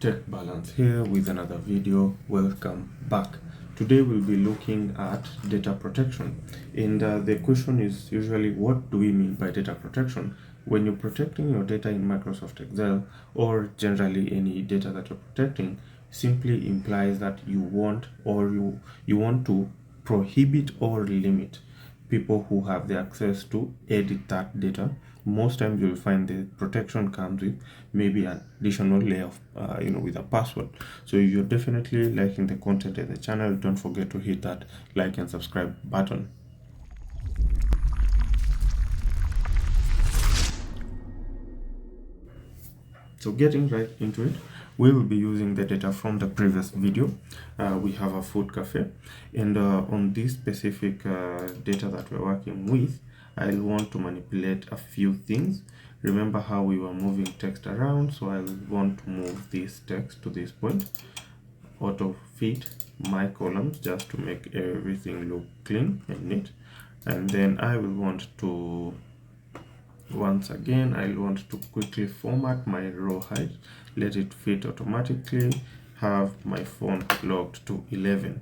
Tech Balance here with another video. Welcome back. Today we'll be looking at data protection, and the question is usually, what do we mean by data protection? When you're protecting your data in Microsoft Excel, or generally any data that you're protecting, simply implies that you want to prohibit or limit people who have the access to edit that data. Most times you'll find the protection comes with maybe an additional layer of with a password. So if you're definitely liking the content of the channel, don't forget to hit that like and subscribe button. So getting right into it, we will be using the data from the previous video. We have a food cafe, and on this specific data that we're working with, I'll want to manipulate a few things. Remember how we were moving text around, so I'll want to move this text to this point, auto fit my columns just to make everything look clean and neat. And then I will want to, once again, I'll want to quickly format my row height, let it fit automatically, have my font locked to 11.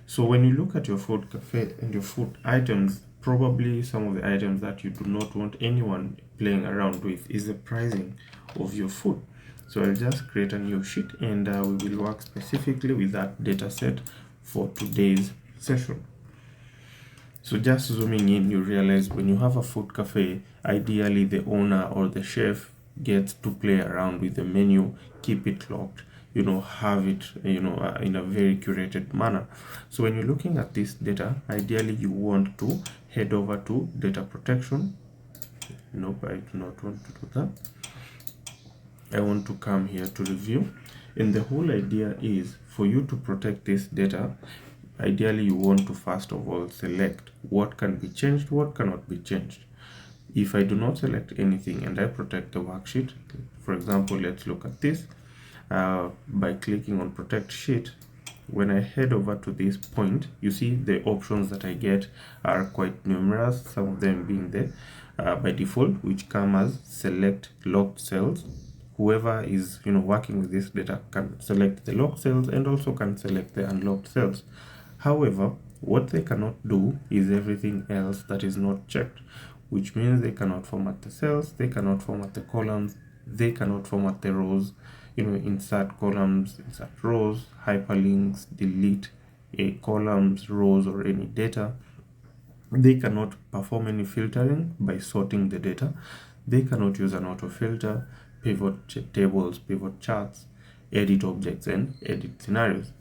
So when you look at your food cafe and your food items, probably some of the items that you do not want anyone playing around with is the pricing of your food. So I'll just create a new sheet, and we will work specifically with that data set for today's session. So just zooming in, you realize when you have a food cafe, ideally the owner or the chef gets to play around with the menu, keep it locked, have it, in a very curated manner. So when you're looking at this data, ideally you want to head over to data protection. Nope, I do not want to do that. I want to come here to review, and the whole idea is for you to protect this data. Ideally, you want to first of all select what can be changed, what cannot be changed. If I do not select anything and I protect the worksheet, for example, let's look at this by clicking on protect sheet. When I head over to this point, you see the options that I get are quite numerous, some of them being there by default, which come as select locked cells. Whoever is working with this data can select the locked cells and also can select the unlocked cells. However, what they cannot do is everything else that is not checked, which means they cannot format the cells, they cannot format the columns, they cannot format the rows, insert columns, insert rows, hyperlinks, delete columns, rows, or any data. They cannot perform any filtering by sorting the data. They cannot use an auto filter, pivot tables, pivot charts, edit objects, and edit scenarios.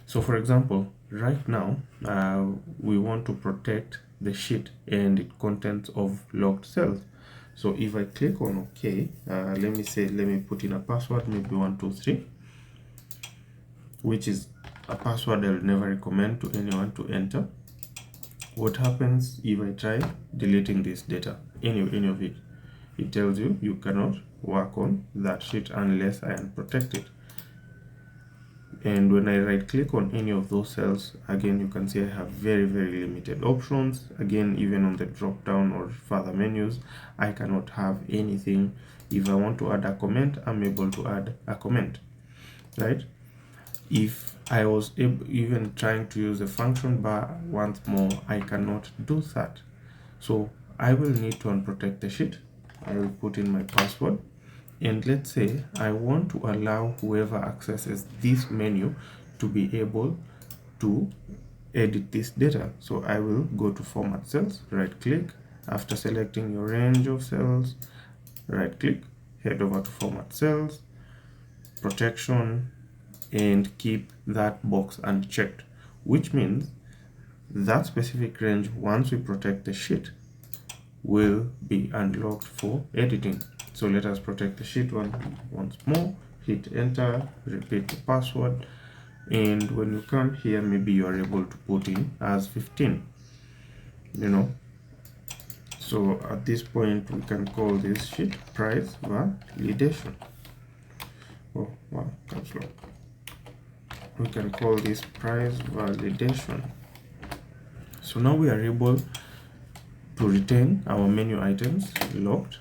So for example, right now we want to protect the sheet and its contents of locked cells. So if I click on OK, let me put in a password, maybe 123, which is a password I will never recommend to anyone to enter. What happens if I try deleting this data, any of it? It tells you you cannot work on that sheet unless I unprotect it. And when I right click on any of those cells, again you can see I have very limited options. Again, even on the drop down or further menus, I cannot have anything. If I want to add a comment, I'm able to add a comment, right? If I was even trying to use the function bar once more, I cannot do that. So I will need to unprotect the sheet. I will put in my password, and let's say I want to allow whoever accesses this menu to be able to edit this data. So I will go to format cells, right click, after selecting your range of cells, right click, head over to format cells, protection, and keep that box unchecked, which means that specific range, once we protect the sheet, will be unlocked for editing. So let us protect the sheet once more, hit enter, repeat the password, and when you come here, maybe you are able to put in as 15, So at this point, we can call this sheet price validation. Oh wow, that's long. We can call this price validation. So now we are able to retain our menu items locked,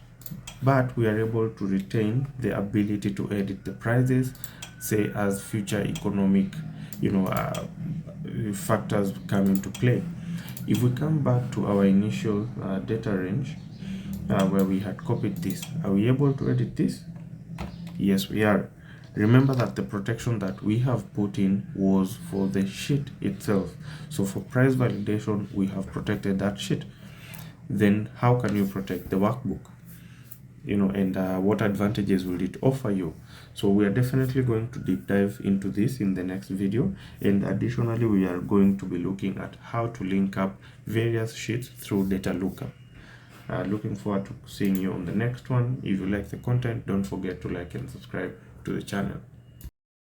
but we are able to retain the ability to edit the prices say as future economic factors come into play. If we come back to our initial data range where we had copied this, are we able to edit this? Yes, we are. Remember that the protection that we have put in was for the sheet itself. So for price validation, we have protected that sheet. Then how can you protect the workbook? And what advantages will it offer you? So we are definitely going to deep dive into this in the next video. And additionally, we are going to be looking at how to link up various sheets through data lookup. Looking forward to seeing you on the next one. If you like the content, don't forget to like and subscribe to the channel.